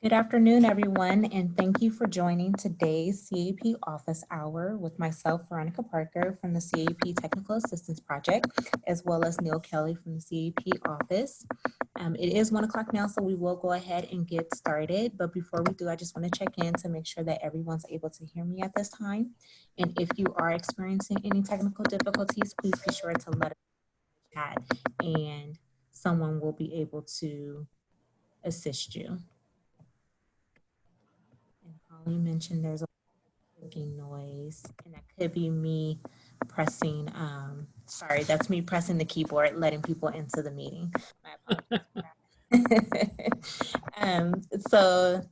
Good afternoon, everyone, and thank you for joining today's CAP Office Hour with myself, Veronica Parker from the CAP Technical Assistance Project, as well as Neil Kelly from the CAP Office. It is 1 o'clock now, so we will go ahead and get started. But before we do, I just want to check in to make sure that everyone's able to hear me at this time. And if you are experiencing any technical difficulties, please be sure to let us know in the chat, and someone will be able to assist you. And Holly mentioned there's a clicking noise, and that could be me pressing, sorry, that's me pressing the keyboard, letting people into the meeting. My apologies for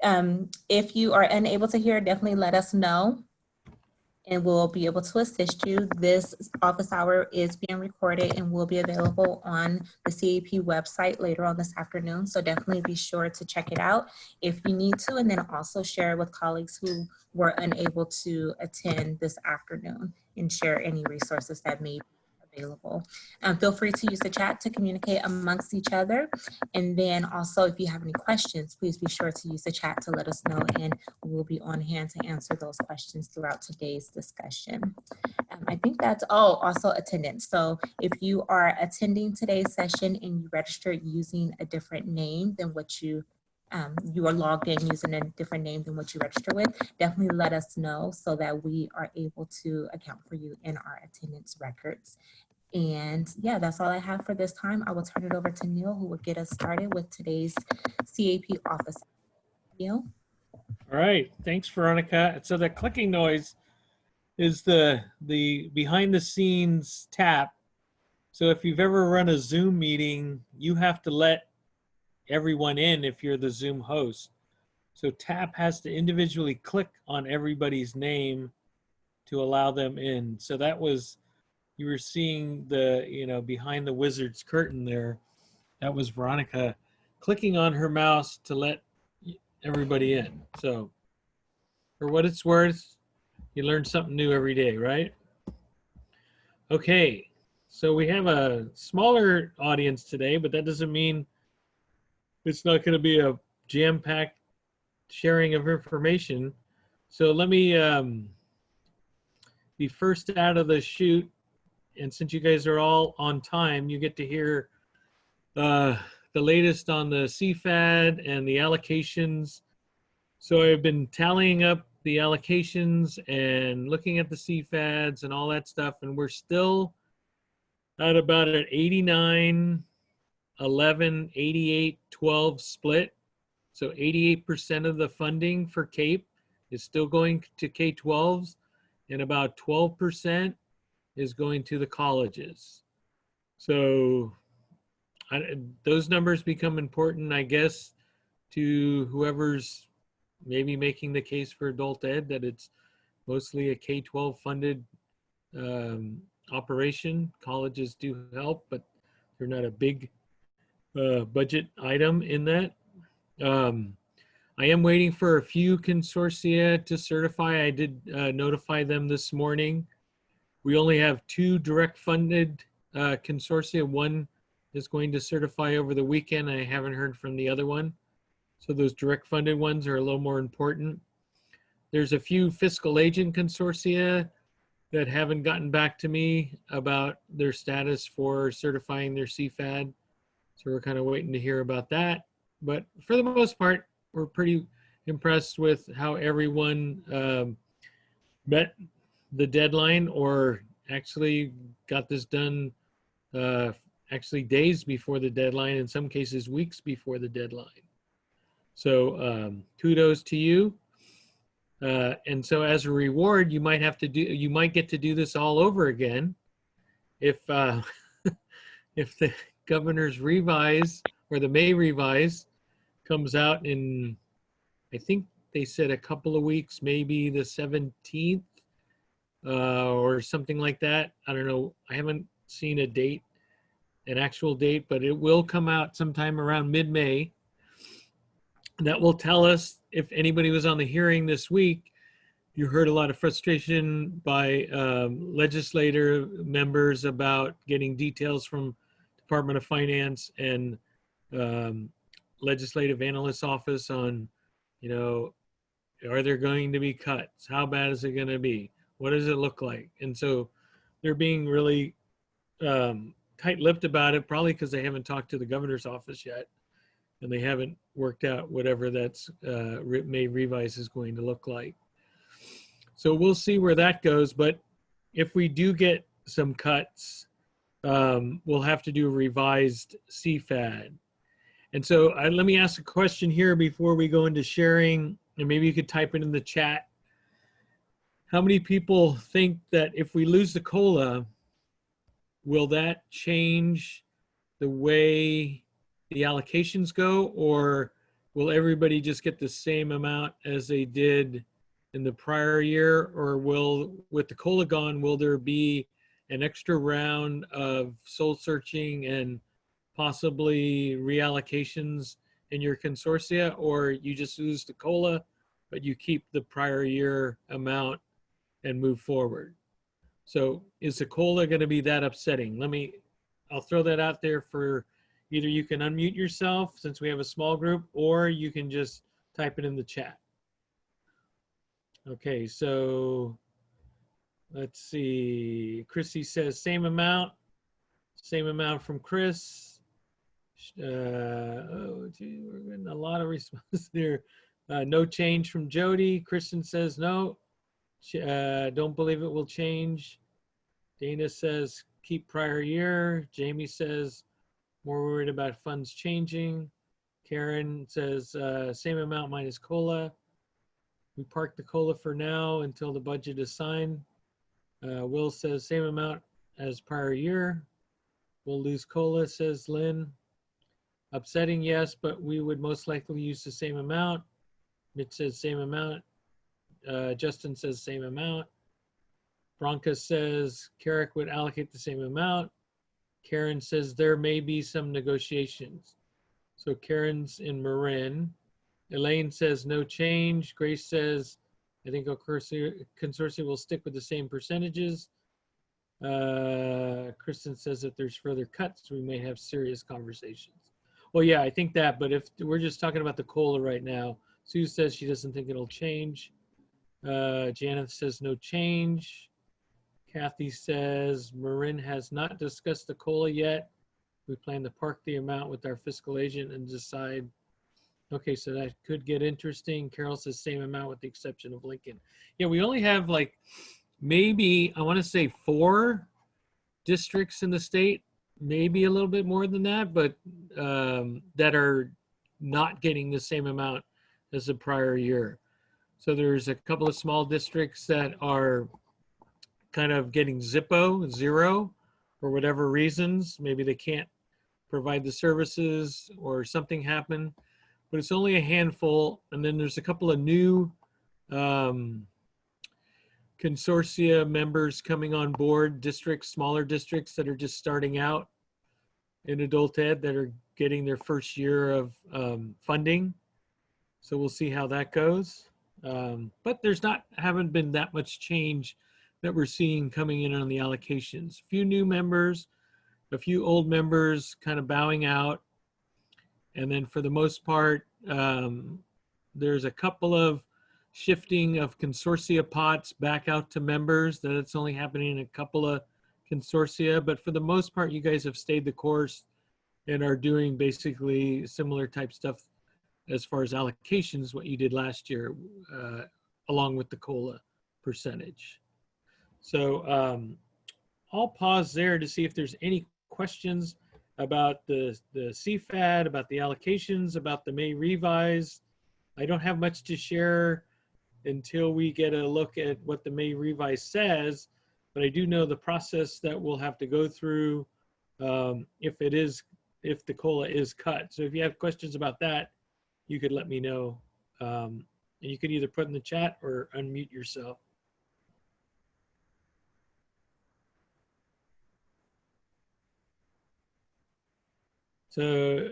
that. If you are unable to hear, definitely let us know, and we'll be able to assist you. This office hour is being recorded and will be available on the CAP website later on this afternoon. So definitely be sure to check it out if you need to, and then also share with colleagues who were unable to attend this afternoon and share any resources that may be available. Feel free to use the chat to communicate amongst each other. And then also, if you have any questions, please be sure to use the chat to let us know, and we'll be on hand to answer those questions throughout today's discussion. I think that's, also attendance. So if you are attending today's session and you registered using a different name than what you are logged in using a different name than what you register with, definitely let us know so that we are able to account for you in our attendance records. And yeah, that's all I have for this time. I will turn it over to Neil, who will get us started with today's CAP office. Neil? All right, thanks, Veronica. So the clicking noise is the behind the scenes tap. So if you've ever run a Zoom meeting, you have to let everyone in if you're the Zoom host. So tap has to individually click on everybody's name to allow them in. So that was, you were seeing the, behind the wizard's curtain there. That was Veronica clicking on her mouse to let everybody in. So for what it's worth, you learn something new every day, right? Okay, so we have a smaller audience today, but that doesn't mean it's not going to be a jam-packed sharing of information. So let me be first out of the chute, and since you guys are all on time, you get to hear the latest on the CFAD and the allocations. So I've been tallying up the allocations and looking at the CFADs and all that stuff, and we're still at about an 89, 11, 88, 12 split. So 88% of the funding for CAEP is still going to K-12s, and about 12% is going to the colleges. So those numbers become important, I guess, to whoever's maybe making the case for adult ed, that it's mostly a K-12 funded operation. Colleges do help, but they're not a big budget item in that. I am waiting for a few consortia to certify. I did notify them this morning. We only have 2 direct funded consortia. One is going to certify over the weekend. I haven't heard from the other one. So those direct funded ones are a little more important. There's a few fiscal agent consortia that haven't gotten back to me about their status for certifying their CFAD. So we're kind of waiting to hear about that. But for the most part, we're pretty impressed with how everyone met the deadline, or actually got this done actually days before the deadline, in some cases weeks before the deadline. So kudos to you. And so as a reward, you might get to do this all over again if if the governor's revise, or the May revise, comes out in, I think they said a couple of weeks, maybe the 17th or something like that. I don't know. I haven't seen a date, an actual date, but it will come out sometime around mid-May. That will tell us, if anybody was on the hearing this week, you heard a lot of frustration by legislator members about getting details from Department of Finance and legislative analyst's office on, you know, are there going to be cuts? How bad is it going to be? What does it look like? And so they're being really tight-lipped about it, probably because they haven't talked to the governor's office yet, and they haven't worked out whatever that's May revise is going to look like. So we'll see where that goes. But if we do get some cuts, we'll have to do a revised CFAD. And so let me ask a question here before we go into sharing, and maybe you could type it in the chat. How many people think that if we lose the COLA, will that change the way the allocations go, or will everybody just get the same amount as they did in the prior year? Or will, with the COLA gone, will there be an extra round of soul searching and possibly reallocations in your consortia, or you just lose the COLA, but you keep the prior year amount and move forward? So is the COLA going to be that upsetting? I'll throw that out there for either you can unmute yourself since we have a small group, or you can just type it in the chat. Okay, so let's see. Chrissy says same amount from Chris. Oh, gee, we're getting a lot of responses there. No change from Jody. Kristen says no. Don't believe it will change. Dana says keep prior year. Jamie says more worried about funds changing. Karen says same amount minus COLA. We park the COLA for now until the budget is signed. Will says same amount as prior year. We'll lose COLA, says Lynn. Upsetting, yes, but we would most likely use the same amount. Mitch says same amount. Justin says same amount. Bronca says Carrick would allocate the same amount. Karen says there may be some negotiations. So Karen's in Marin. Elaine says no change. Grace says, I think our consortium will stick with the same percentages. Kristen says if there's further cuts, we may have serious conversations. Well, yeah, I think that, but if we're just talking about the COLA right now, Sue says she doesn't think it'll change. Janet says no change. Kathy says Marin has not discussed the COLA yet. We plan to park the amount with our fiscal agent and decide. Okay, so that could get interesting. Carol says same amount with the exception of Lincoln. Yeah, we only have like maybe, I want to say 4 districts in the state, maybe a little bit more than that, but that are not getting the same amount as the prior year. So there's a couple of small districts that are kind of getting zero, for whatever reasons. Maybe they can't provide the services or something happened, but it's only a handful. And then there's a couple of new consortia members coming on board, districts, smaller districts that are just starting out in adult ed that are getting their first year of funding. So we'll see how that goes. But there's haven't been that much change that we're seeing coming in on the allocations. A few new members, a few old members kind of bowing out. And then for the most part, there's a couple of shifting of consortia pots back out to members, that it's only happening in a couple of consortia. But for the most part, you guys have stayed the course and are doing basically similar type stuff as far as allocations, what you did last year, along with the COLA percentage. So I'll pause there to see if there's any questions about the CFAD, about the allocations, about the May revise. I don't have much to share until we get a look at what the May revise says, but I do know the process that we'll have to go through if the COLA is cut. So if you have questions about that, you could let me know. And you could either put in the chat or unmute yourself. So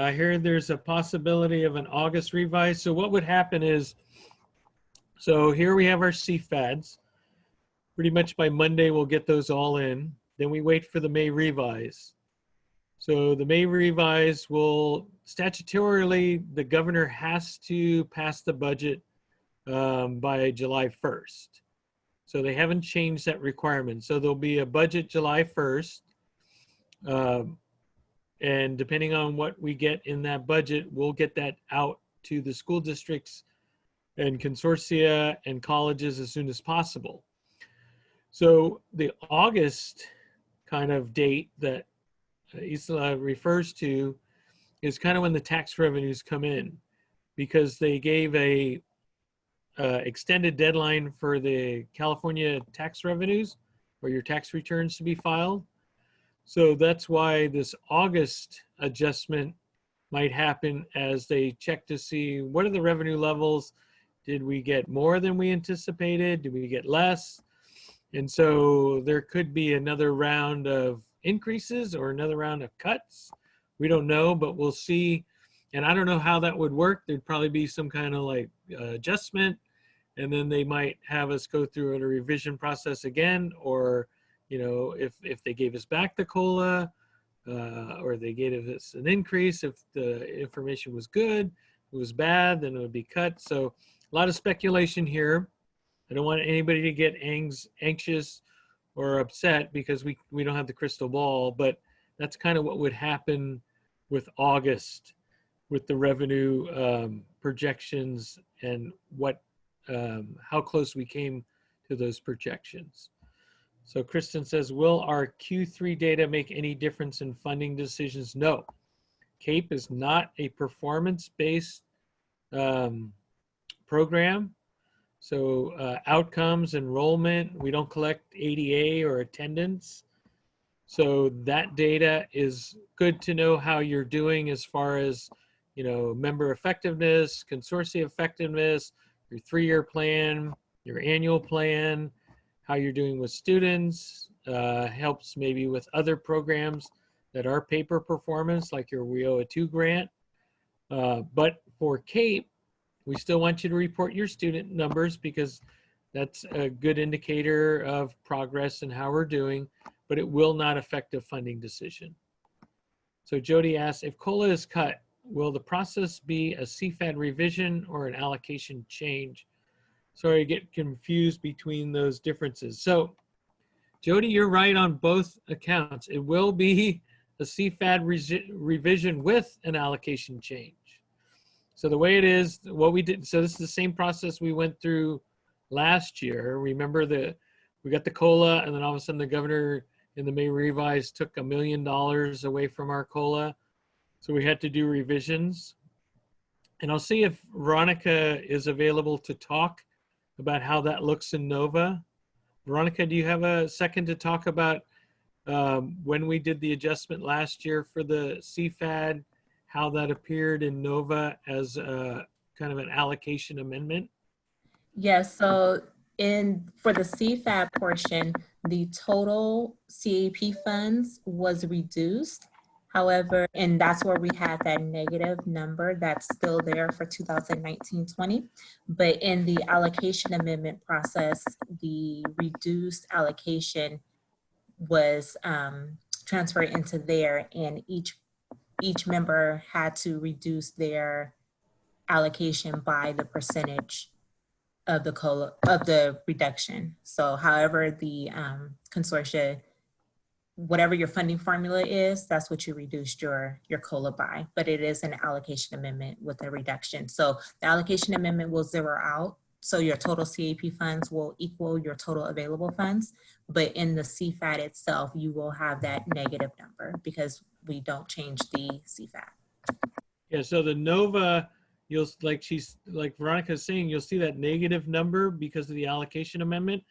I heard there's a possibility of an August revise. So what would happen is, so here we have our CFADs. Pretty much by Monday, we'll get those all in. Then we wait for the May revise. So the May revise will statutorily, the governor has to pass the budget by July 1st. So they haven't changed that requirement. So there'll be a budget July 1st. And depending on what we get in that budget, we'll get that out to the school districts and consortia and colleges as soon as possible. So the August kind of date that Isla refers to is kind of when the tax revenues come in, because they gave a extended deadline for the California tax revenues or your tax returns to be filed. So that's why this August adjustment might happen as they check to see what are the revenue levels. Did we get more than we anticipated? Did we get less? And so there could be another round of increases or another round of cuts. We don't know, but we'll see. And I don't know how that would work. There'd probably be some kind of like adjustment, and then they might have us go through a revision process again, or if they gave us back the COLA, or they gave us an increase, if the information was good, if it was bad, then it would be cut. So a lot of speculation here. I don't want anybody to get anxious or upset because we don't have the crystal ball, but that's kind of what would happen with August, with the revenue projections and how close we came to those projections. So Kristen says, will our Q3 data make any difference in funding decisions? No. CAEP is not a performance-based program. So outcomes, enrollment, we don't collect ADA or attendance. So that data is good to know how you're doing as far as, member effectiveness, consortia effectiveness, your 3-year plan, your annual plan, how you're doing with students, helps maybe with other programs that are paper performance, like your WIOA 2 grant. But for CAEP, we still want you to report your student numbers because that's a good indicator of progress and how we're doing, but it will not affect a funding decision. So Jody asks, if COLA is cut, will the process be a CFAD revision or an allocation change? Sorry, I get confused between those differences. So Jody, you're right on both accounts. It will be a CFAD revision with an allocation change. So the way it is, what we did, so this is the same process we went through last year. Remember we got the COLA, and then all of a sudden the governor in the May revise took $1 million away from our COLA. So we had to do revisions. And I'll see if Veronica is available to talk about how that looks in NOVA. Veronica, do you have a second to talk about when we did the adjustment last year for the CFAD, how that appeared in NOVA as a kind of an allocation amendment? Yes, so for the CFAB portion, the total CAP funds was reduced. However, and that's where we had that negative number that's still there for 2019-20. But in the allocation amendment process, the reduced allocation was transferred into there, and each member had to reduce their allocation by the percentage of the COLA, of the reduction. So however the consortia, whatever your funding formula is, that's what you reduced your COLA by, but it is an allocation amendment with a reduction. So the allocation amendment will zero out. So your total CAP funds will equal your total available funds, but in the CFAD itself, you will have that negative number because we don't change the CFAD. Yeah, so the NOVA, like Veronica's saying, you'll see that negative number because of the allocation amendment,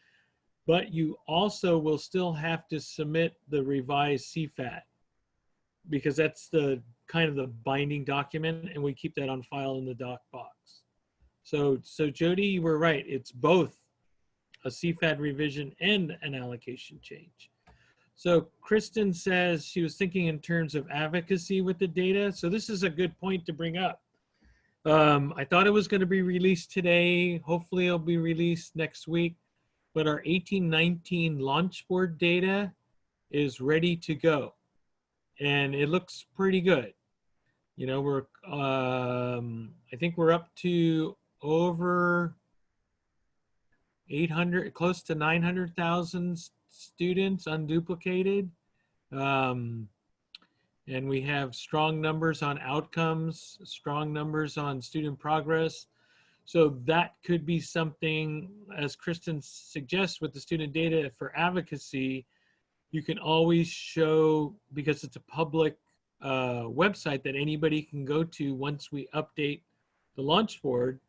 but you also will still have to submit the revised CFAD because that's the kind of the binding document, and we keep that on file in the doc box. So Jody, you were right. It's both a CFAD revision and an allocation change. So Kristen says she was thinking in terms of advocacy with the data. So this is a good point to bring up. I thought it was going to be released today. Hopefully it'll be released next week. But our 18-19 launch board data is ready to go. And it looks pretty good. You know, I think we're up to over 800, close to 900,000 students unduplicated. Um, and we have strong numbers on outcomes, strong numbers on student progress. So that could be something, as Kristen suggests, with the student data for advocacy, you can always show, because it's a public website that anybody can go to once we update the launch board.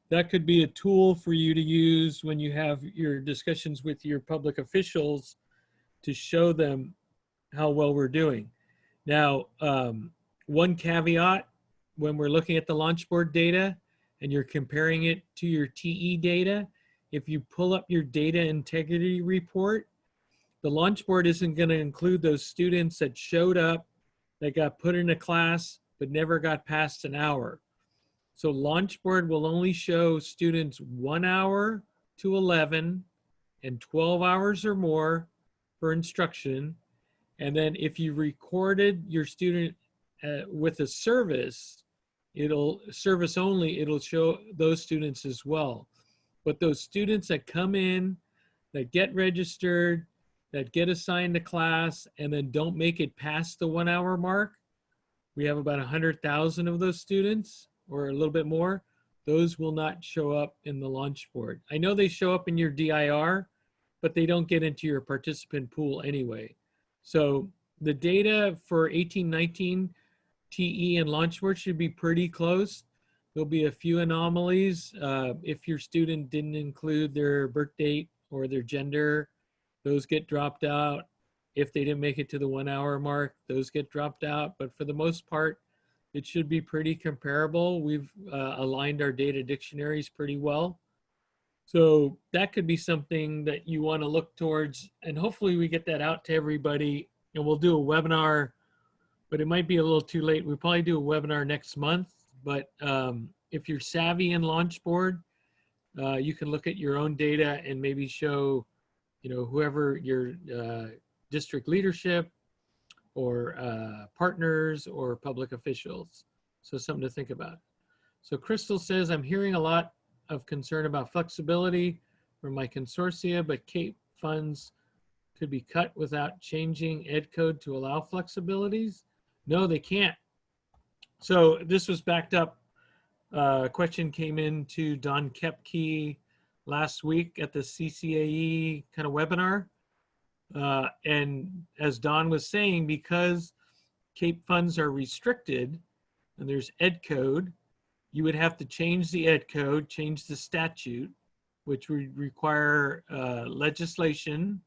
That could be a tool for you to use when you have your discussions with your public officials to show them how well we're doing. Now, one caveat when we're looking at the launch board data and you're comparing it to your TE data, if you pull up your data integrity report, the launch board isn't going to include those students that showed up, that got put in a class, but never got past an hour. So launch board will only show students 1 hour to 11 and 12 hours or more for instruction. And then if you recorded your student with a service, it'll service only, it'll show those students as well. But those students that come in, that get registered, that get assigned a class, and then don't make it past the 1 hour mark, we have about 100,000 of those students, or a little bit more. Those will not show up in the launch board. I know they show up in your DIR, but they don't get into your participant pool anyway. So the data for 18-19 TE and launch board should be pretty close. There'll be a few anomalies. If your student didn't include their birth date or their gender, those get dropped out. If they didn't make it to the 1 hour mark, those get dropped out. But for the most part, it should be pretty comparable. We've aligned our data dictionaries pretty well. So that could be something that you want to look towards, and hopefully we get that out to everybody, and we'll do a webinar, but it might be a little too late. We'll probably do a webinar next month, but if you're savvy in launch board, you can look at your own data and maybe show, you know, whoever your district leadership or partners or public officials. So something to think about. So Crystal says, I'm hearing a lot of concern about flexibility from my consortia, but CAEP funds could be cut without changing ed code to allow flexibilities. No, they can't. So this was backed up. A question came in to Don Kepke last week at the CCAE kind of webinar. And as Don was saying, because CAEP funds are restricted and there's ed code, you would have to change the ed code, change the statute, which would require legislation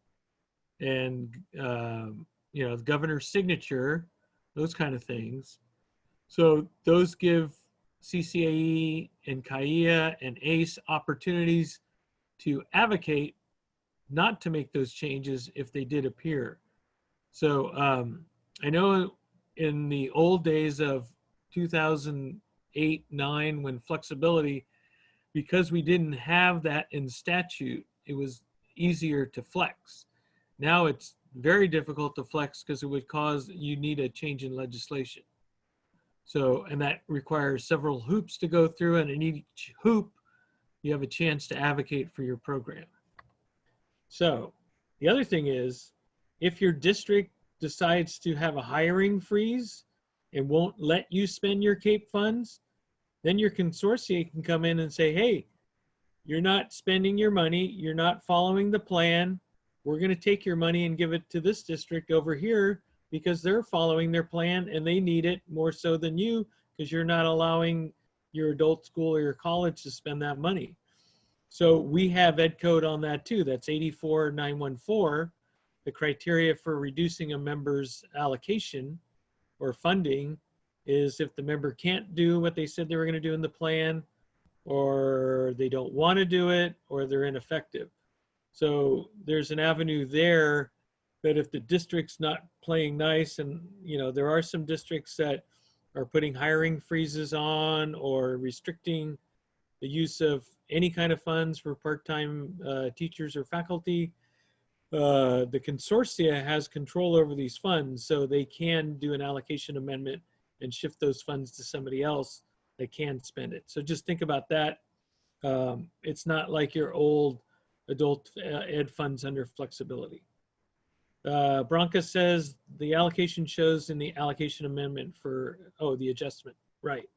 and you know, the governor's signature, those kind of things. So those give CCAE and CAEA and ACE opportunities to advocate not to make those changes if they did appear. So I know in the old days of 2008-9, when flexibility, because we didn't have that in statute, it was easier to flex. Now it's very difficult to flex because it would cause, you need a change in legislation. So, and that requires several hoops to go through, and in each hoop, you have a chance to advocate for your program. So the other thing is, if your district decides to have a hiring freeze and won't let you spend your CAEP funds, then your consortia can come in and say, hey, you're not spending your money, you're not following the plan, we're going to take your money and give it to this district over here because they're following their plan and they need it more so than you because you're not allowing your adult school or your college to spend that money. So we have ed code on that too. That's 84914. The criteria for reducing a member's allocation or funding is if the member can't do what they said they were going to do in the plan, or they don't want to do it, or they're ineffective. So there's an avenue there that if the district's not playing nice, and you know, there are some districts that are putting hiring freezes on or restricting the use of any kind of funds for part-time teachers or faculty, the consortia has control over these funds, so they can do an allocation amendment and shift those funds to somebody else that can spend it. So just think about that. It's not like your old adult ed funds under flexibility. Bronca says the allocation shows in the allocation amendment for, oh, the adjustment, right.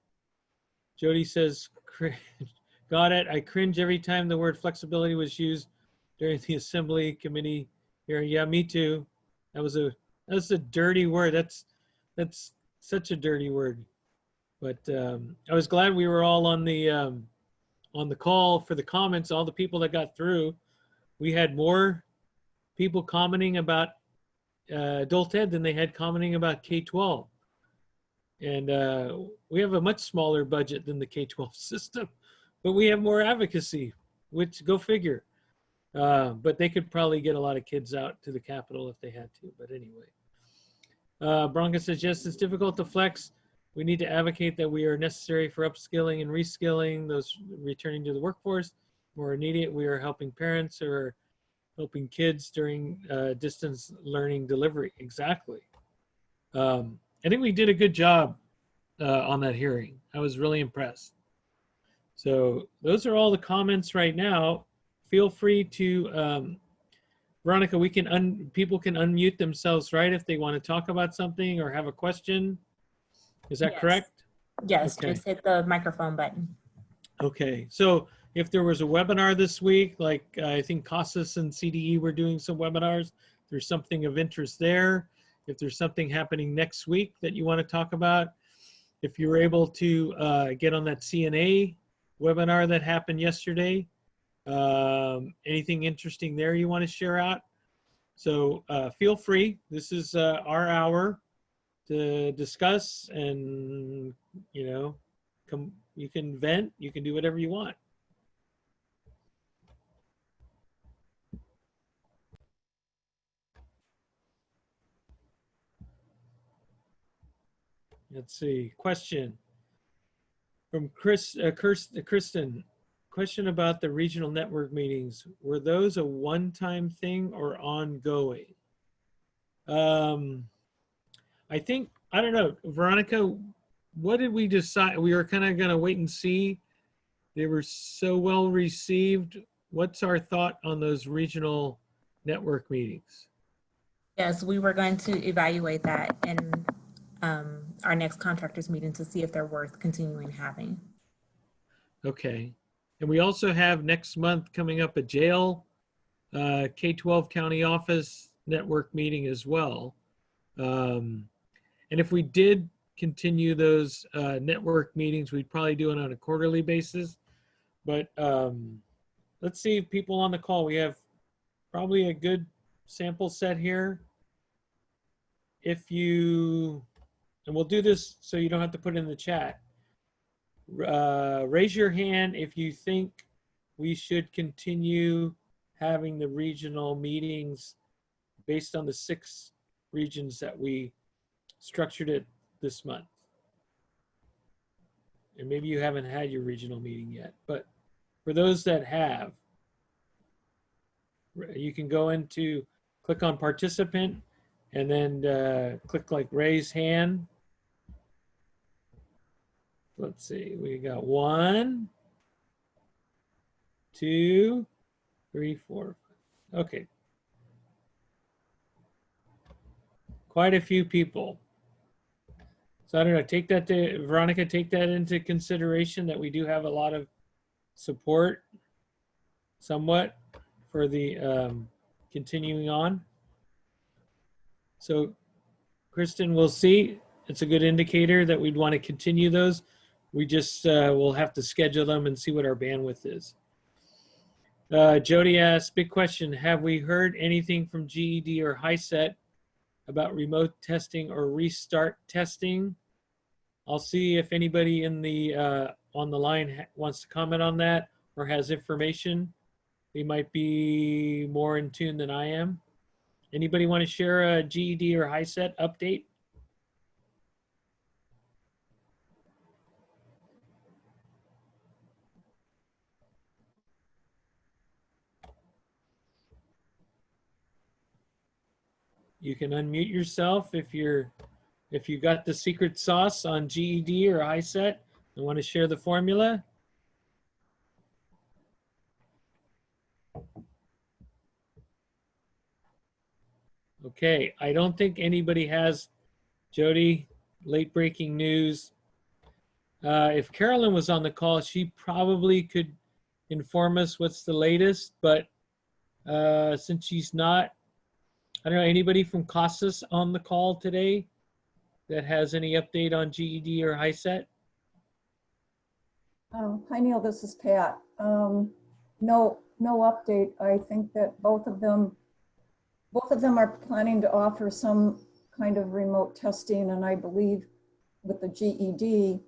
Jody says, got it. I cringe every time the word flexibility was used during the assembly committee hearing. Yeah, me too. That's a dirty word. That's such a dirty word. But I was glad we were all on the call for the comments. All the people that got through, we had more people commenting about adult ed than they had commenting about K-12. And we have a much smaller budget than the K-12 system, but we have more advocacy, which go figure. But they could probably get a lot of kids out to the Capitol if they had to. But anyway, Bronca says, yes, it's difficult to flex. We need to advocate that we are necessary for upskilling and reskilling those returning to the workforce. More immediate, we are helping parents who are helping kids during distance learning delivery. Exactly. I think we did a good job on that hearing. I was really impressed. So those are all the comments right now. Feel free to, Veronica, people can unmute themselves, right? If they want to talk about something or have a question. Is that correct? Yes, Okay. just hit the microphone button. Okay, so if there was a webinar this week, like I think Costas and CDE were doing some webinars, there's something of interest there. If there's something happening next week that you want to talk about, if you were able to get on that CNA webinar that happened yesterday, anything interesting there you want to share out? So feel free. This is our hour to discuss, and you can vent, you can do whatever you want. Let's see, question from Kristen. Question about the regional network meetings. Were those a one-time thing or ongoing? I think, I don't know, Veronica, what did we decide? We were kind of going to wait and see. They were so well received. What's our thought on those regional network meetings? Yes, we were going to evaluate that in our next contractors meeting to see if they're worth continuing having. Okay. And we also have next month coming up a jail K-12 county office network meeting as well. And if we did continue those network meetings, we'd probably do it on a quarterly basis. But let's see people on the call. We have probably a good sample set here. If you, and we'll do this so you don't have to put it in the chat. Raise your hand if you think we should continue having the regional meetings based on the 6 regions that we structured it this month. And maybe you haven't had your regional meeting yet, but for those that have, you can go into, click on participant, and then click like raise hand. Let's see, we got 1, 2, 3, 4. Okay. Quite a few people. So I don't know, take that to, Veronica, take that into consideration that we do have a lot of support somewhat for the continuing on. So Kristen, we'll see. It's a good indicator that we'd want to continue those. We just will have to schedule them and see what our bandwidth is. Jody asked, big question, have we heard anything from GED or HiSET about remote testing or restart testing? I'll see if anybody in the on the line wants to comment on that or has information. They might be more in tune than I am. Anybody want to share a GED or HiSET update? You can unmute yourself if you're If you got the secret sauce on GED or ISET and want to share the formula. Okay, I don't think anybody has, Jody, late breaking news. If Carolyn was on the call, she probably could inform us what's the latest, but since she's not, I don't know, anybody from Costas on the call today that has any update on GED or HiSET? Hi Neil, this is Pat. No update. I think that both of them are planning to offer some kind of remote testing, and I believe with the GED,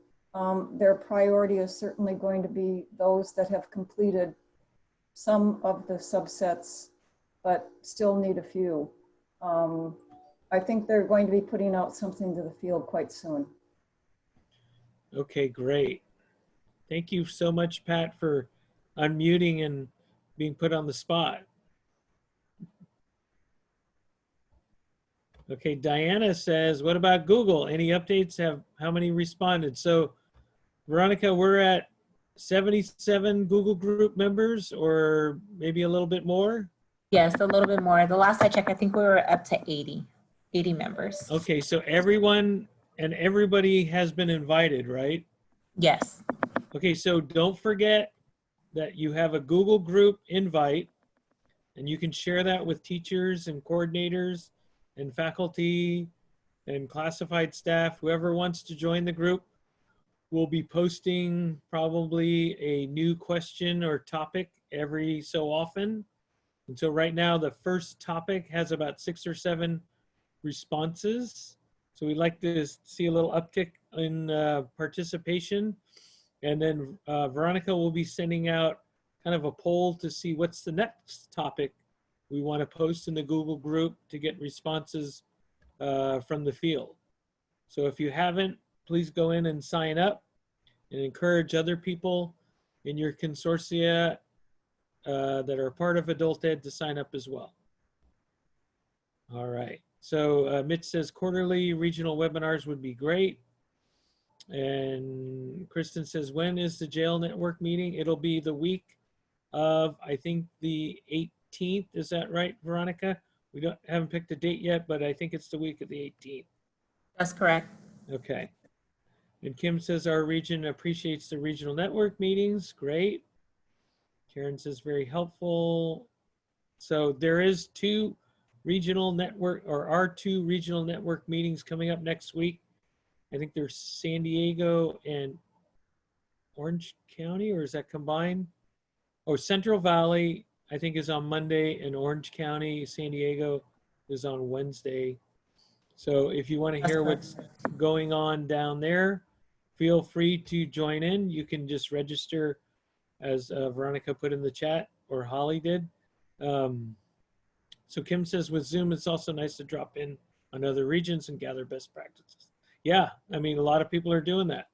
their priority is certainly going to be those that have completed some of the subsets, but still need a few. I think they're going to be putting out something to the field quite soon. Okay, great. Thank you so much, Pat, for unmuting and being put on the spot. Okay, Diana says, what about Google? Any updates? How many responded? So, Veronica, we're at 77 Google group members, or maybe a little bit more? Yes, a little bit more. The last I checked, I think we were up to 80 members. Okay, so everyone and everybody has been invited, right? Yes. Okay, so don't forget that you have a Google group invite, and you can share that with teachers and coordinators and faculty and classified staff. Whoever wants to join the group will be posting probably a new question or topic every so often. And so right now, the first topic has about 6 or 7 responses. So we'd like to see a little uptick in participation. And then Veronica will be sending out kind of a poll to see what's the next topic we want to post in the Google group to get responses from the field. So if you haven't, please go in and sign up and encourage other people in your consortia that are part of Adult Ed to sign up as well. All right. So Mitch says quarterly regional webinars would be great. And Kristen says, when is the jail network meeting? It'll be the week of, I think, the 18th. Is that right, Veronica? We haven't picked a date yet, but I think it's the week of the 18th. That's correct. Okay. And Kim says our region appreciates the regional network meetings. Great. Karen says very helpful. So there is 2 regional network, or are 2 regional network meetings coming up next week. I think there's San Diego and Orange County, or is that combined? Oh, Central Valley, I think, is on Monday, and Orange County, San Diego is on Wednesday. So if you want to hear what's going on down there, feel free to join in. You can just register, as Veronica put in the chat, or Holly did. So Kim says, with Zoom, it's also nice to drop in on other regions and gather best practices. Yeah, I mean, a lot of people are doing that.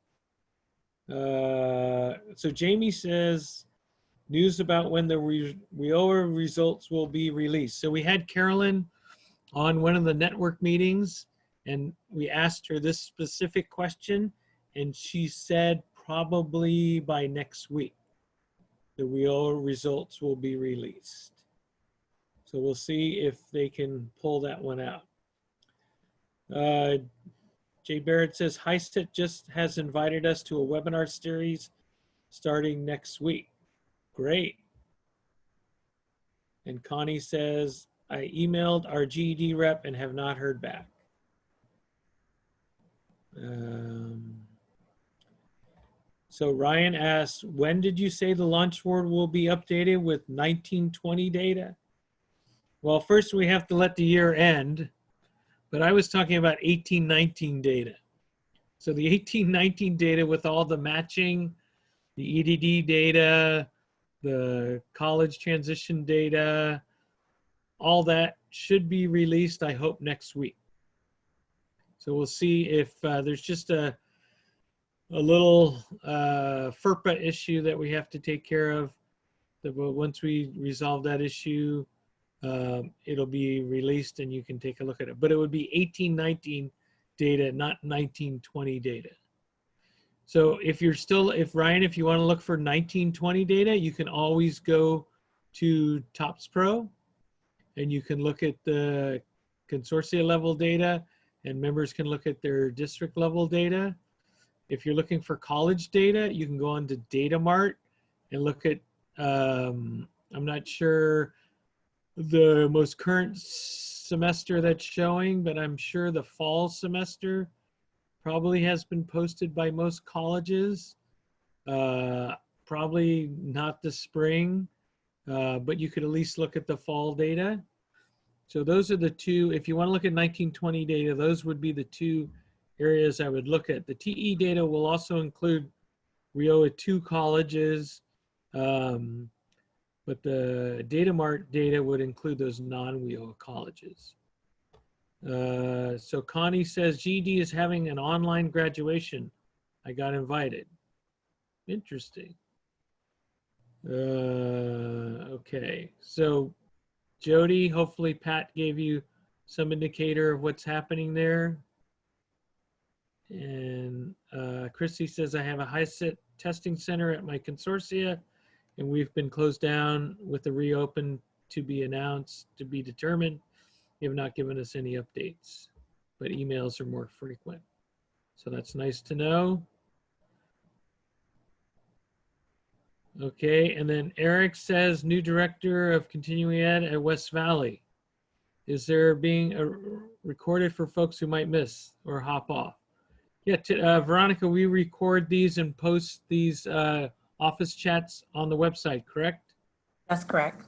So Jamie says, news about when the WIOA results will be released. So we had Carolyn on one of the network meetings, and we asked her this specific question, and she said probably by next week, the WIOA results will be released. So we'll see if they can pull that one out. Jay Barrett says, HiSET just has invited us to a webinar series starting next week. Great. And Connie says, I emailed our GED rep and have not heard back. So Ryan asks, when did you say the launch board will be updated with 1920 data? Well, first we have to let the year end, but I was talking about 1819 data. So the 1819 data with all the matching, the EDD data, the college transition data, all that should be released, I hope, next week. So we'll see if there's just a little FERPA issue that we have to take care of. But once we resolve that issue, it'll be released and you can take a look at it. But it would be 1819 data, not 1920 data. So if Ryan, if you want to look for 1920 data, you can always go to TOPS Pro and you can look at the consortia level data, and members can look at their district level data. If you're looking for college data, you can go on to Data Mart and look at, I'm not sure the most current semester that's showing, but I'm sure the fall semester probably has been posted by most colleges. Probably not the spring, but you could at least look at the fall data. So those are the two, if you want to look at 1920 data, those would be the two areas I would look at. The TE data will also include WIOA 2 colleges, but the Data Mart data would include those non-WIOA colleges. So Connie says GD is having an online graduation. I got invited. Interesting. Okay, so Jody, hopefully Pat gave you some indicator of what's happening there. And Christy says, I have a high-sit testing center at my consortia, and we've been closed down with the reopen to be announced, to be determined. You have not given us any updates, but emails are more frequent. So that's nice to know. Okay, and then Eric says, new director of continuing ed at West Valley. Is there being recorded for folks who might miss or hop off? Yeah, Veronica, we record these and post these office chats on the website, correct? That's correct.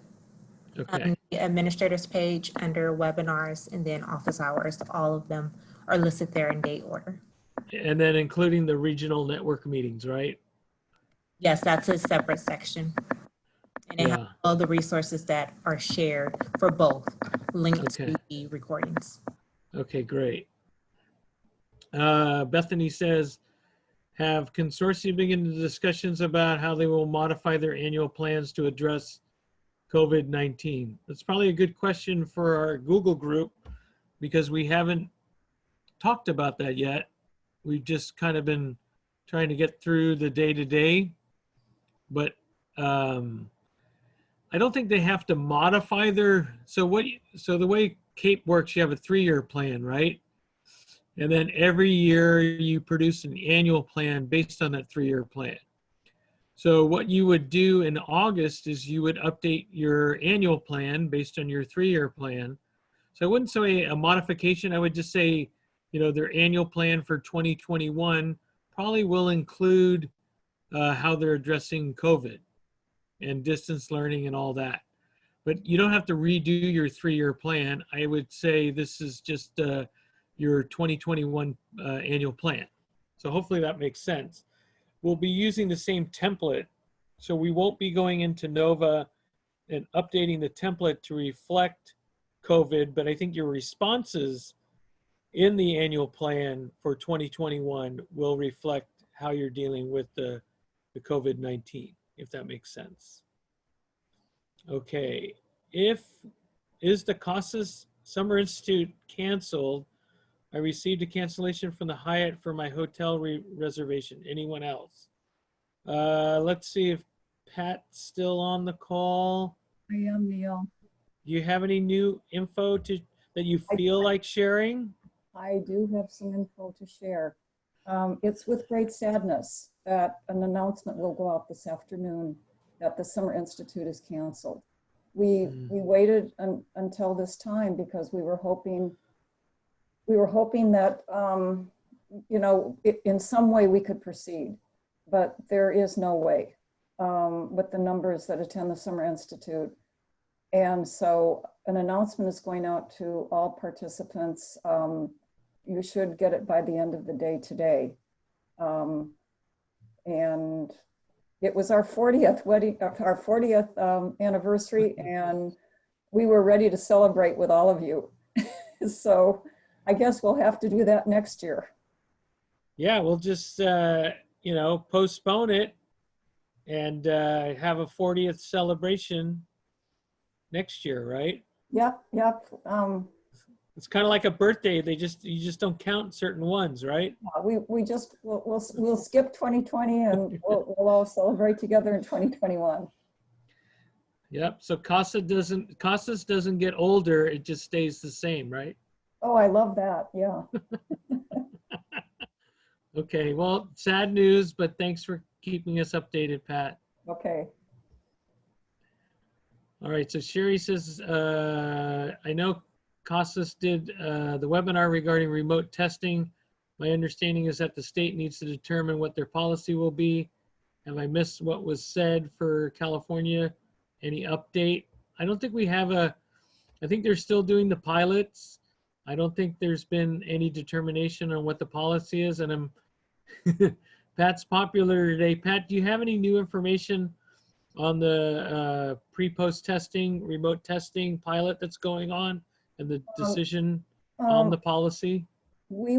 Okay. On the administrators page under webinars and then office hours, all of them are listed there in date order. And then including the regional network meetings, right? Yes, that's a separate section. And it has all the resources that are shared for both linked to the recordings. Okay, great. Bethany says, have consortia begin the discussions about how they will modify their annual plans to address COVID-19? That's probably a good question for our Google group because we haven't talked about that yet. We've just kind of been trying to get through the day-to-day, but I don't think they have to modify their, so the way CAEP works, you have a 3-year plan, right? And then every year you produce an annual plan based on that 3-year plan. So what you would do in August is you would update your annual plan based on your 3-year plan. So I wouldn't say a modification, I would just say, you know, their annual plan for 2021 probably will include how they're addressing COVID and distance learning and all that. But you don't have to redo your 3-year plan. I would say this is just your 2021 annual plan. So hopefully that makes sense. We'll be using the same template. So we won't be going into Nova and updating the template to reflect COVID, but I think your responses in the annual plan for 2021 will reflect how you're dealing with the COVID-19, if that makes sense. Okay, is the Costas Summer Institute canceled? I received a cancellation from the Hyatt for my hotel reservation. Anyone else? Let's see if Pat's still on the call. I am, Neil. Do you have any new info that you feel like sharing? I do have some info to share. It's with great sadness that an announcement will go out this afternoon that the Summer Institute is canceled. We waited until this time because we were hoping that you know, in some way we could proceed, but there is no way with the numbers that attend the Summer Institute. And so an announcement is going out to all participants. You should get it by the end of the day today. And it was our 40th wedding, our 40th anniversary, and we were ready to celebrate with all of you. So I guess we'll have to do that next year. Yeah, we'll just, you know, postpone it and have a 40th celebration next year, right? Yep. It's kind of like a birthday. You just don't count certain ones, right? We'll skip 2020 and we'll all celebrate together in 2021. Yep. So Costas doesn't get older. It just stays the same, right? Oh, I love that. Yeah. Okay. Well, sad news, but thanks for keeping us updated, Pat. Okay. All right. So Sherry says, I know Costas did the webinar regarding remote testing. My understanding is that the state needs to determine what their policy will be. Have I missed what was said for California? Any update? I don't think we have I think they're still doing the pilots. I don't think there's been any determination on what the policy is. And Pat's popular today. Pat, do you have any new information on the pre-post testing, remote testing pilot that's going on and the decision on the policy? We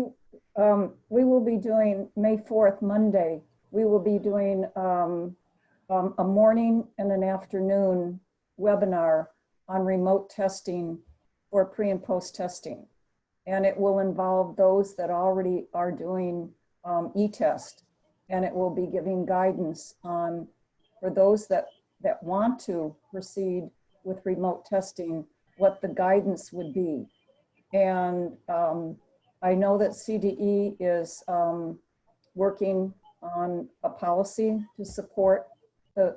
will be doing May 4th, Monday. We will be doing a morning and an afternoon webinar on remote testing for pre and post testing. And it will involve those that already are doing e-test. And it will be giving guidance on, for those that want to proceed with remote testing, what the guidance would be. And I know that CDE is working on a policy to support the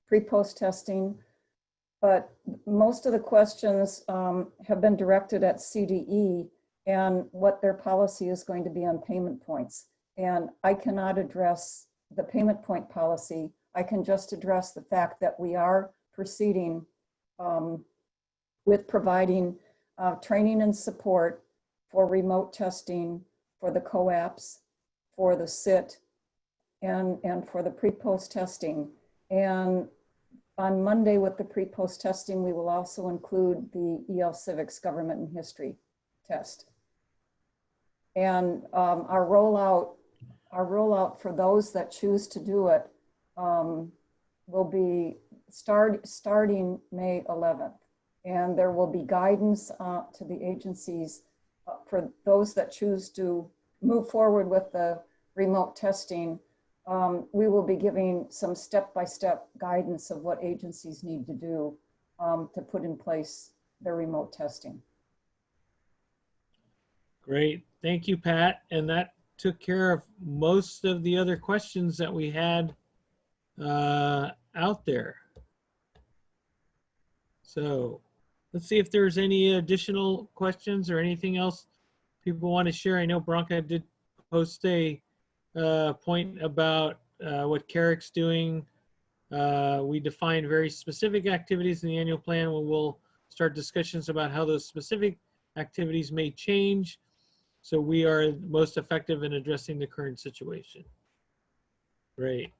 pre-post testing, but most of the questions have been directed at CDE and what their policy is going to be on payment points. And I cannot address the payment point policy. I can just address the fact that we are proceeding with providing training and support for remote testing, for the COAEPs, for the SIT, and for the pre-post testing. And on Monday with the pre-post testing, we will also include the EL Civics Government and History test. And our rollout for those that choose to do it will be starting May 11th. And there will be guidance to the agencies for those that choose to move forward with the remote testing. We will be giving some step-by-step guidance of what agencies need to do to put in place their remote testing. Great. Thank you, Pat. And that took care of most of the other questions that we had out there. So let's see if there's any additional questions or anything else people want to share. I know Bronca did post a point about what CAREC's doing. We define very specific activities in the annual plan where we'll start discussions about how those specific activities may change so we are most effective in addressing the current situation. Great.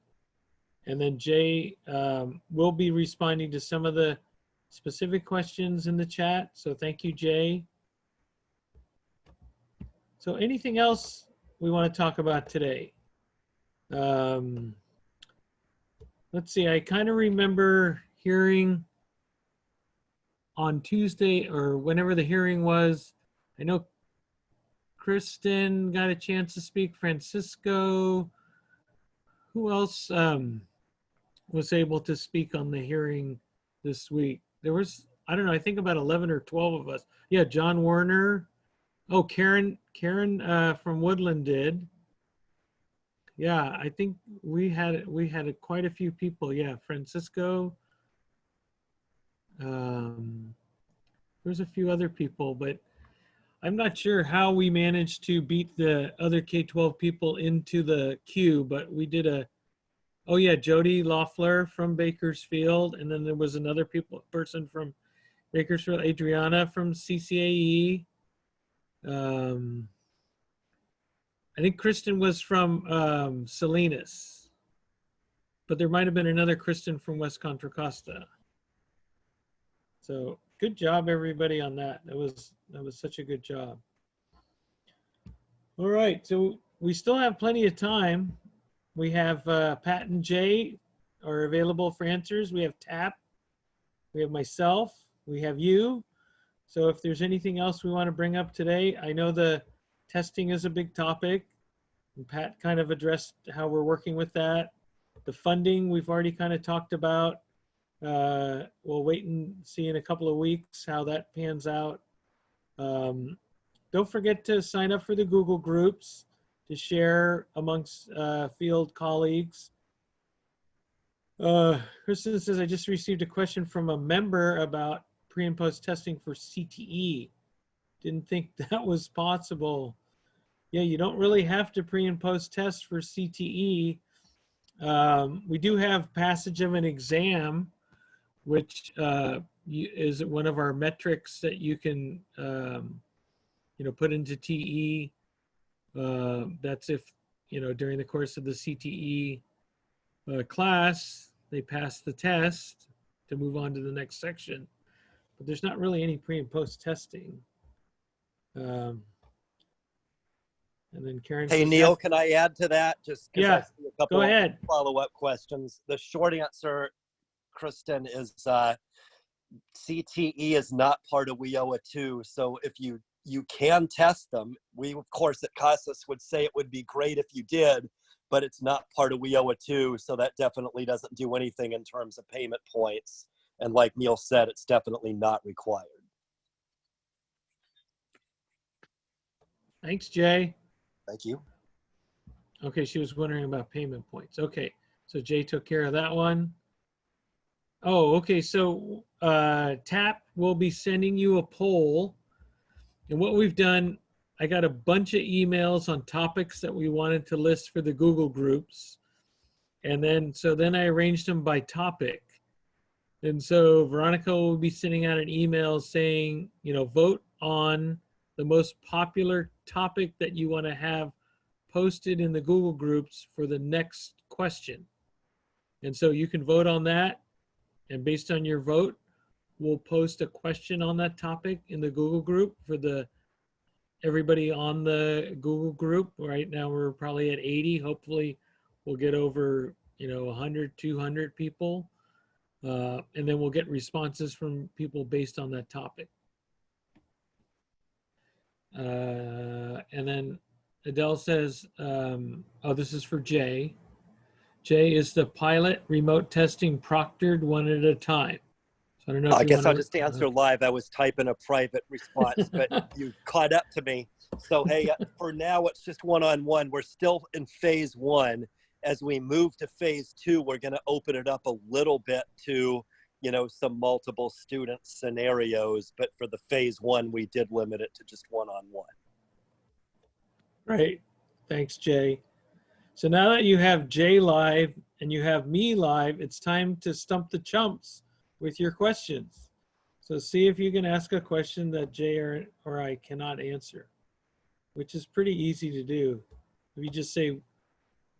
And then Jay will be responding to some of the specific questions in the chat. So thank you, Jay. So anything else we want to talk about today? Let's see, I kind of remember hearing on Tuesday or whenever the hearing was, I know Kristen got a chance to speak, Francisco. Who else was able to speak on the hearing this week? There was, I don't know, I think about 11 or 12 of us. Yeah, John Warner. Oh, Karen from Woodland did. Yeah, I think we had quite a few people. Yeah, Francisco. There's a few other people, but I'm not sure how we managed to beat the other K-12 people into the queue, but we did oh yeah, Jody Loeffler from Bakersfield, and then there was another person from Bakersfield, Adriana from CCAE. I think Kristen was from Salinas, but there might have been another Kristen from West Contra Costa. So good job, everybody, on that. That was such a good job. All right, so we still have plenty of time. We have Pat and Jay are available for answers. We have Tap, we have myself, we have you. So if there's anything else we want to bring up today, I know the testing is a big topic. And Pat kind of addressed how we're working with that. The funding, we've already kind of talked about. We'll wait and see in a couple of weeks how that pans out. Don't forget to sign up for the Google groups to share amongst field colleagues. Kristen says, I just received a question from a member about pre and post testing for CTE. Didn't think that was possible. Yeah, you don't really have to pre and post test for CTE. We do have passage of an exam, which is one of our metrics that you can put into TE. That's if, during the course of the CTE class, they pass the test to move on to the next section. But there's not really any pre and post testing. And then Karen Hey, says, Neil, can I add to that? Just because Yeah, I see a couple go ahead. of follow-up questions. The short answer, Kristen, is CTE is not part of WIOA 2. So if you can test them, we, of course, at Costas would say it would be great if you did, but it's not part of WIOA 2. So that definitely doesn't do anything in terms of payment points. And like Neil said, it's definitely not required. Thanks, Jay. Thank you. Okay, she was wondering about payment points. Okay, so Jay took care of that one. Oh, okay, so TAP will be sending you a poll. And what we've done, I got a bunch of emails on topics that we wanted to list for the Google groups. And then, then I arranged them by topic. And so Veronica will be sending out an email saying, vote on the most popular topic that you want to have posted in the Google groups for the next question. And so you can vote on that. And based on your vote, we'll post a question on that topic in the Google group for everybody on the Google group. Right now we're probably at 80. Hopefully we'll get over 100, 200 people. And then we'll get responses from people based on that topic. And then Adele says, oh, this is for Jay. Jay, is the pilot remote testing proctored one at a time? So I don't know if I you guess wanna, I'll just answer live. I was typing a private response, but you caught up to me. So, hey, for now, it's just one-on-one. We're still in phase 1. As we move to phase 2, we're going to open it up a little bit to, some multiple student scenarios. But for the phase 1, we did limit it to just one-on-one. Right. Thanks, Jay. So now that you have Jay live and you have me live, it's time to stump the chumps with your questions. So see if you can ask a question that Jay or I cannot answer, which is pretty easy to do. If you just say,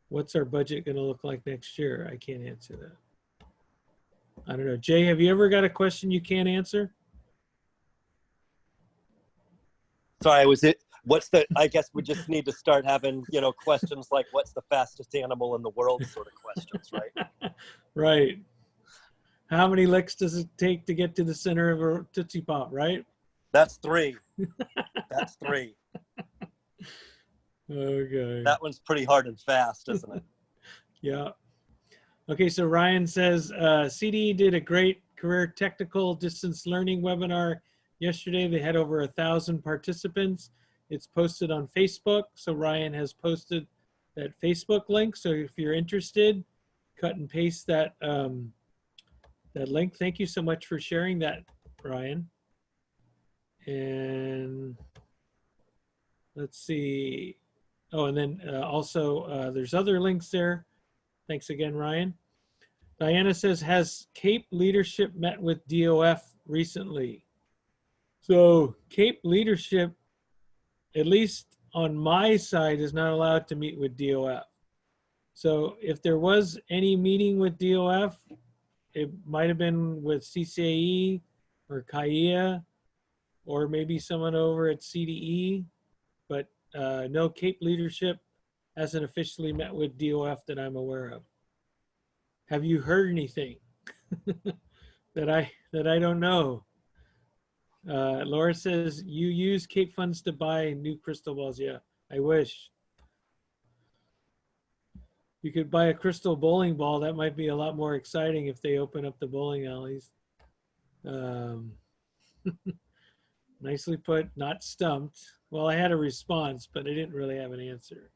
what's our budget going to look like next year? I can't answer that. I don't know. Jay, have you ever got a question you can't answer? Sorry, I guess we just need to start having, questions like what's the fastest animal in the world sort of questions, right? Right. How many licks does it take to get to the center of a Tootsie Pop, right? That's 3. That's 3. Okay. That one's pretty hard and fast, isn't it? Yeah. Okay, so Ryan says, CDE did a great career technical distance learning webinar yesterday. They had over 1,000 participants. It's posted on Facebook. So Ryan has posted that Facebook link. So if you're interested, cut and paste that, that link. Thank you so much for sharing that, Ryan. And let's see. Oh, and then also there's other links there. Thanks again, Ryan. Diana says, has CAEP leadership met with DOF recently? So CAEP leadership, at least on my side, is not allowed to meet with DOF. So if there was any meeting with DOF, it might have been with CCAE or CAEA or maybe someone over at CDE, but no, CAEP leadership hasn't officially met with DOF that I'm aware of. Have you heard anything that I don't know? Laura says, you use CAEP funds to buy new crystal balls. Yeah, I wish. You could buy a crystal bowling ball. That might be a lot more exciting if they open up the bowling alleys. Nicely put, not stumped. Well, I had a response, but I didn't really have an answer.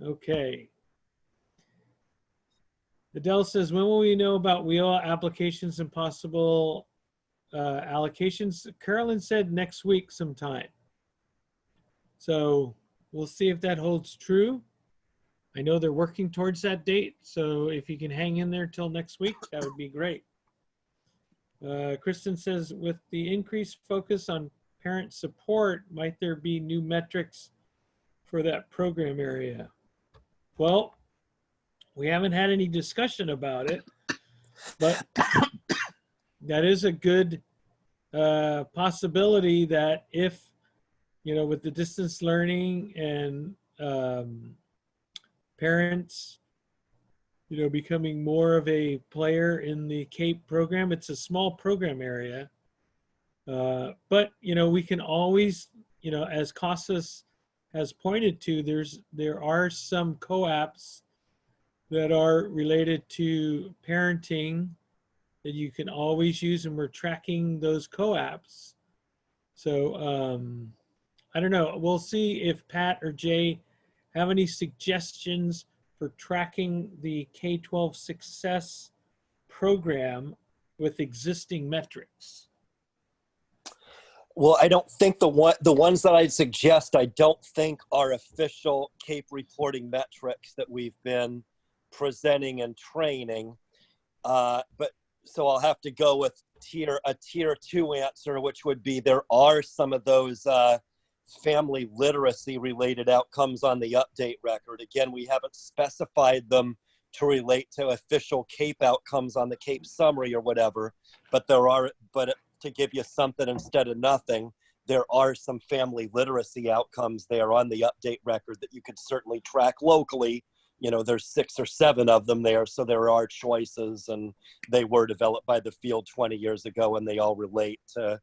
Okay. Adele says, when will we know about WIO applications and possible allocations? Carolyn said next week sometime. So we'll see if that holds true. I know they're working towards that date. So if you can hang in there till next week, that would be great. Kristen says, with the increased focus on parent support, might there be new metrics for that program area? Well, we haven't had any discussion about it, but that is a good possibility that if, with the distance learning and parents, becoming more of a player in the CAEP program, it's a small program area. But, we can always, as Costas has pointed to, there are some COAPs that are related to parenting that you can always use, and we're tracking those COAPs. So I don't know. We'll see if Pat or Jay have any suggestions for tracking the K-12 success program with existing metrics. Well, I don't think the ones that I'd suggest, I don't think are official CAEP reporting metrics that we've been presenting and training. But so I'll have to go with a tier 2 answer, which would be there are some of those family literacy related outcomes on the update record. Again, we haven't specified them to relate to official CAEP outcomes on the CAEP summary or whatever, but to give you something instead of nothing, there are some family literacy outcomes there on the update record that you could certainly track locally. There's 6 or 7 of them there, so there are choices, and they were developed by the field 20 years ago, and they all relate to,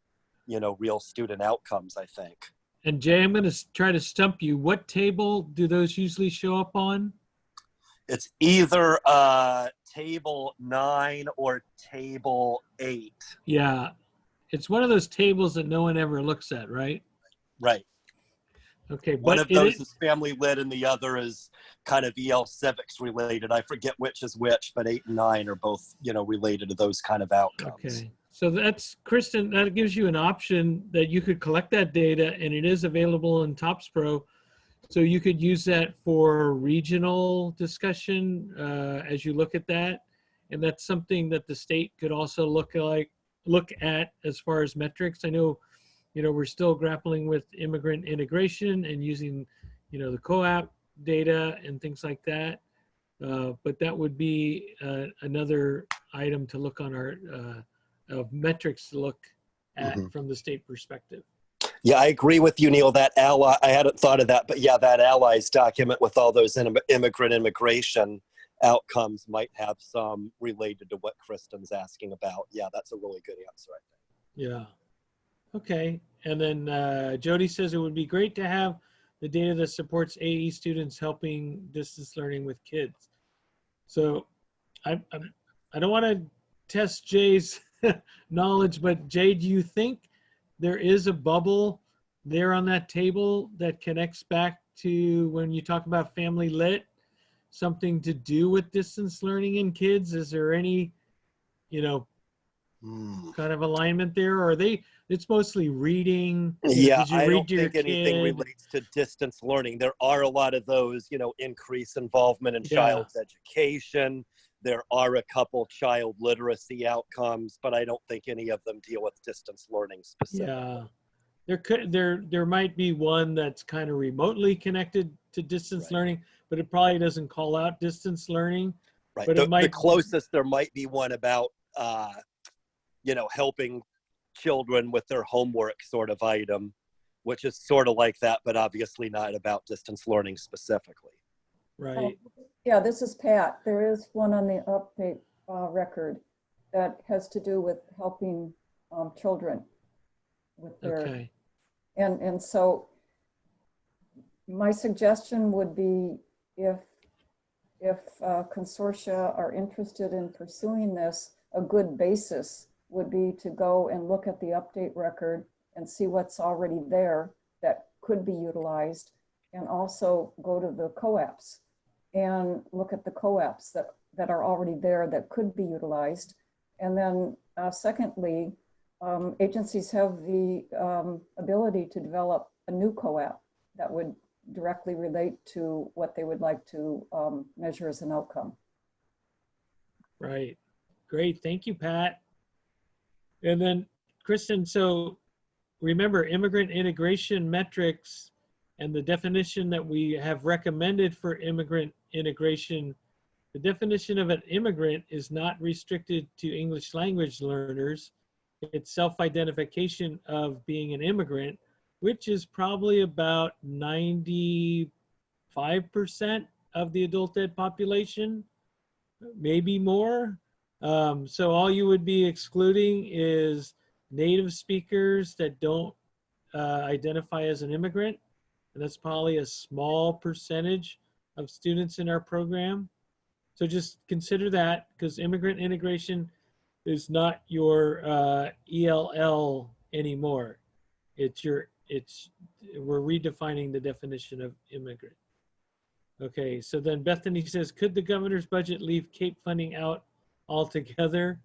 real student outcomes, I think. And Jay, I'm going to try to stump you. What table do those usually show up on? It's either table 9 or table 8. Yeah, it's one of those tables that no one ever looks at, right? Right. Okay, One but of those is family lit and the other is kind of EL civics related. I forget which is which, but 8 and 9 are both, related to those kind of outcomes. Okay, so that's, Kristen, that gives you an option that you could collect that data, and it is available in TOPS Pro. So you could use that for regional discussion as you look at that. And that's something that the state could also look at as far as metrics. I know, we're still grappling with immigrant integration and using, the COAP data and things like that. But that would be another item to look on our of metrics to look at from the state perspective. Yeah, I agree with you, Neil. That ally, I hadn't thought of that, but yeah, that allies document with all those immigrant immigration outcomes might have some related to what Kristen's asking about. Yeah, that's a really good answer, I think. Yeah. Okay. And then Jody says it would be great to have the data that supports AE students helping distance learning with kids. So I don't want to test Jay's knowledge, but Jay, do you think there is a bubble there on that table that connects back to when you talk about family lit, something to do with distance learning in kids? Is there any, kind of alignment there? Or are they, it's mostly reading? Yeah, I don't think anything relates to distance learning. There are a lot of those, increased involvement in child's education. There are a couple child literacy outcomes, but I don't think any of them deal with distance learning specifically. Yeah, there might be one that's kind of remotely connected to distance learning, but it probably doesn't call out distance learning. Right. But The closest there might be one about, helping children with their homework sort of item, which is sort of like that, but obviously not about distance learning specifically. Right. Yeah, this is Pat. There is one on the update record that has to do with helping children with their, Okay. and so my suggestion would be if consortia are interested in pursuing this, a good basis would be to go and look at the update record and see what's already there that could be utilized, and also go to the COAPs and look at the COAPs that are already there that could be utilized. And then secondly, agencies have the ability to develop a new COAP that would directly relate to what they would like to measure as an outcome. Right. Great. Thank you, Pat. And then, Kristen, so remember, immigrant integration metrics and the definition that we have recommended for immigrant integration, the definition of an immigrant is not restricted to English language learners. It's self-identification of being an immigrant, which is probably about 95% of the adult ed population, maybe more. So all you would be excluding is native speakers that don't identify as an immigrant. And that's probably a small percentage of students in our program. So just consider that, because immigrant integration is not your ELL anymore. We're redefining the definition of immigrant. Okay, so then Bethany says, could the governor's budget leave CAEP funding out altogether?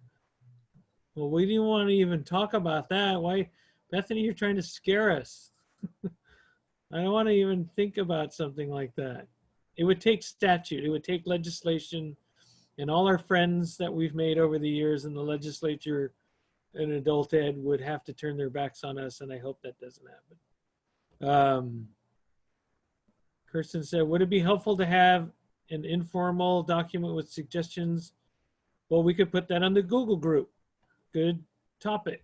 Well, we didn't want to even talk about that. Why, Bethany, you're trying to scare us. I don't want to even think about something like that. It would take statute, it would take legislation, and all our friends that we've made over the years in the legislature and adult ed would have to turn their backs on us, and I hope that doesn't happen. Kirsten said, would it be helpful to have an informal document with suggestions? Well, we could put that on the Google group. Good topic.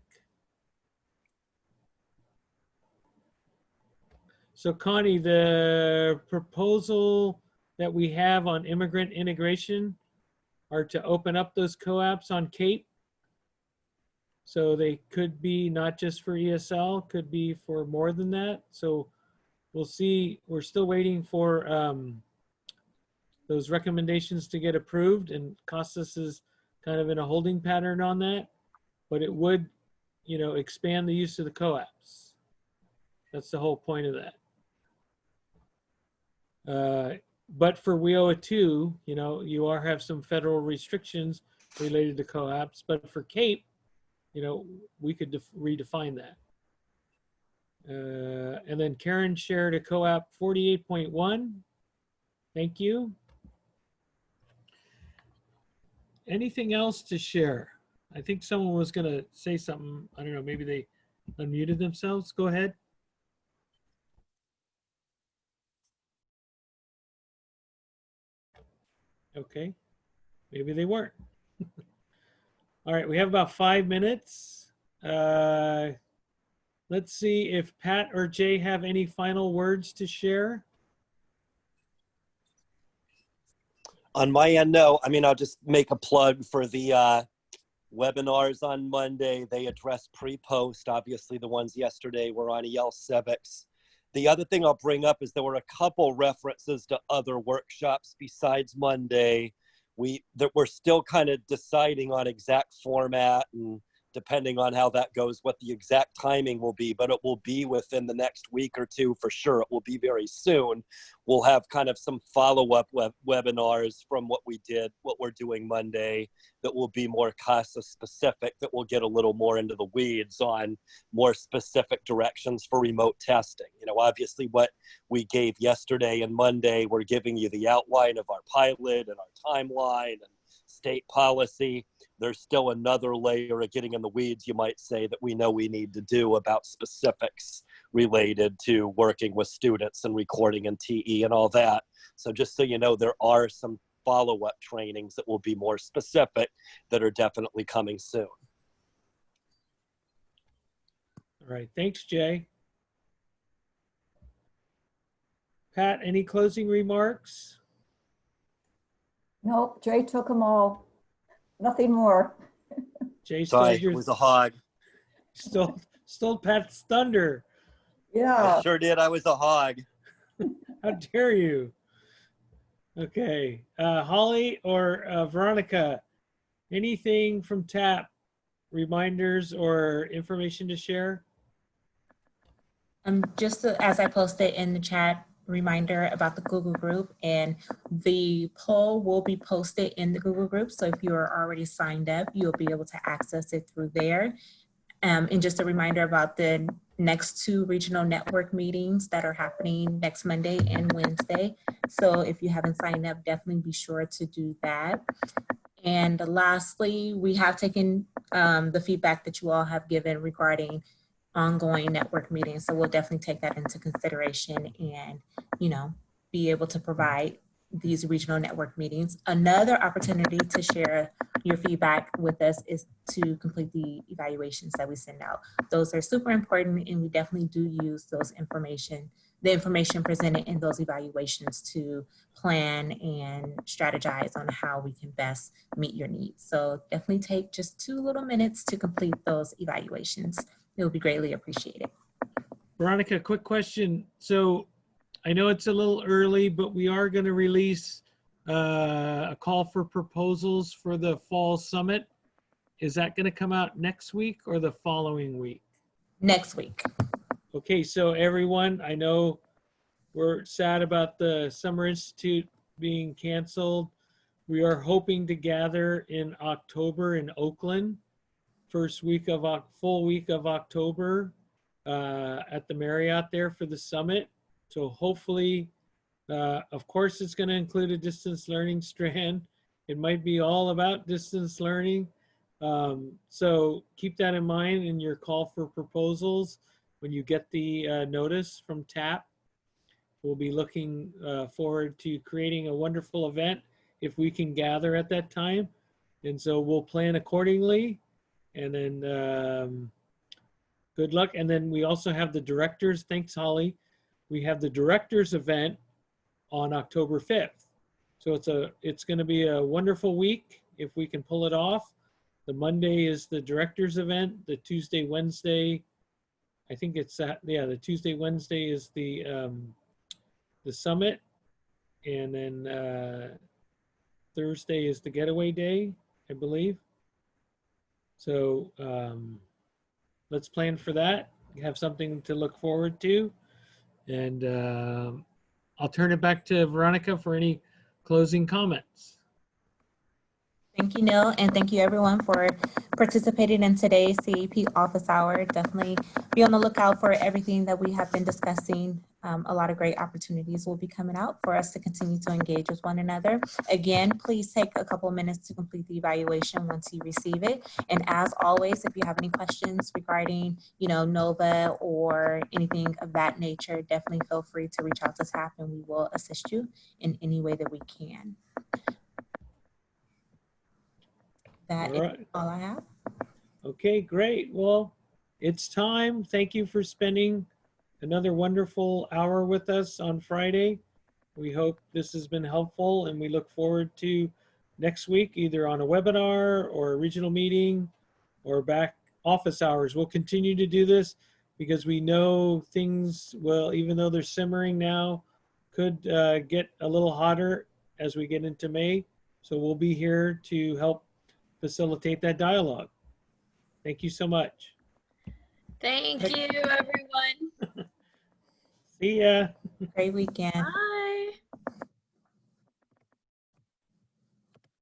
So Connie, the proposal that we have on immigrant integration are to open up those COAPs on CAEP. So they could be not just for ESL, could be for more than that. So we'll see. We're still waiting for those recommendations to get approved, and Costas is kind of in a holding pattern on that, but it would, expand the use of the COAPs. That's the whole point of that. But for WIOA 2, you have some federal restrictions related to COAPs, but for CAEP, we could redefine that. And then Karen shared a COAP 48.1. Thank you. Anything else to share? I think someone was going to say something. I don't know, maybe they unmuted themselves. Go ahead. Okay, maybe they weren't. All right, we have about 5 minutes. Let's see if Pat or Jay have any final words to share. On my end, no. I mean, I'll just make a plug for the webinars on Monday. They address pre-post. Obviously, the ones yesterday were on EL Civics. The other thing I'll bring up is there were a couple references to other workshops besides Monday. We're still kind of deciding on exact format, and depending on how that goes, what the exact timing will be, but it will be within the next week or two for sure. It will be very soon. We'll have kind of some follow-up webinars from what we're doing Monday, that will be more CASA specific, that will get a little more into the weeds on more specific directions for remote testing. Obviously what we gave yesterday and Monday, we're giving you the outline of our pilot and our timeline and state policy. There's still another layer of getting in the weeds, you might say, that we know we need to do about specifics related to working with students and recording and TE and all that. So just so you know, there are some follow-up trainings that will be more specific that are definitely coming soon. All right, thanks, Jay. Pat, any closing remarks? Nope, Jay took them all. Nothing more. Jay Sorry, stole it was a hog. Stole Pat's thunder. Yeah. I sure did. I was a hog. How dare you? Okay, Holly or Veronica, anything from TAP, reminders or information to share? Just as I posted in the chat, reminder about the Google group, and the poll will be posted in the Google group. So if you are already signed up, you'll be able to access it through there. And just a reminder about the next 2 regional network meetings that are happening next Monday and Wednesday. So if you haven't signed up, definitely be sure to do that. And lastly, we have taken the feedback that you all have given regarding ongoing network meetings. So we'll definitely take that into consideration and, be able to provide these regional network meetings. Another opportunity to share your feedback with us is to complete the evaluations that we send out. Those are super important, and we definitely do use the information presented in those evaluations to plan and strategize on how we can best meet your needs. So definitely take just 2 little minutes to complete those evaluations. It will be greatly appreciated. Veronica, quick question. So I know it's a little early, but we are going to release a call for proposals for the fall summit. Is that going to come out next week or the following week? Next week. Okay, so everyone, I know we're sad about the Summer Institute being canceled. We are hoping to gather in October in Oakland, full week of October at the Marriott there for the summit. So hopefully, of course, it's going to include a distance learning strand. It might be all about distance learning. So keep that in mind in your call for proposals when you get the notice from TAP. We'll be looking forward to creating a wonderful event if we can gather at that time. And so we'll plan accordingly. And then good luck. And then we also have the directors. Thanks, Holly. We have the directors event on October 5th. So it's going to be a wonderful week if we can pull it off. The Monday is the directors event. The Tuesday, Wednesday, I think it's the Tuesday, Wednesday is the summit, and then Thursday is the getaway day, I believe. So let's plan for that. Have something to look forward to. And I'll turn it back to Veronica for any closing comments. Thank you, Neil, and thank you everyone for participating in today's CAEP office hour. Definitely be on the lookout for everything that we have been discussing. A lot of great opportunities will be coming out for us to continue to engage with one another. Again, please take a couple of minutes to complete the evaluation once you receive it. And as always, if you have any questions regarding, NOVA or anything of that nature, definitely feel free to reach out to TAP and we will assist you in any way that we can. That is all I have. Okay, great. Well, it's time. Thank you for spending another wonderful hour with us on Friday. We hope this has been helpful, and we look forward to next week, either on a webinar or a regional meeting or back office hours. We'll continue to do this because we know things will, even though they're simmering now, could get a little hotter as we get into May. So we'll be here to help facilitate that dialogue. Thank you so much. Thank you, everyone. See ya. Great weekend. Bye.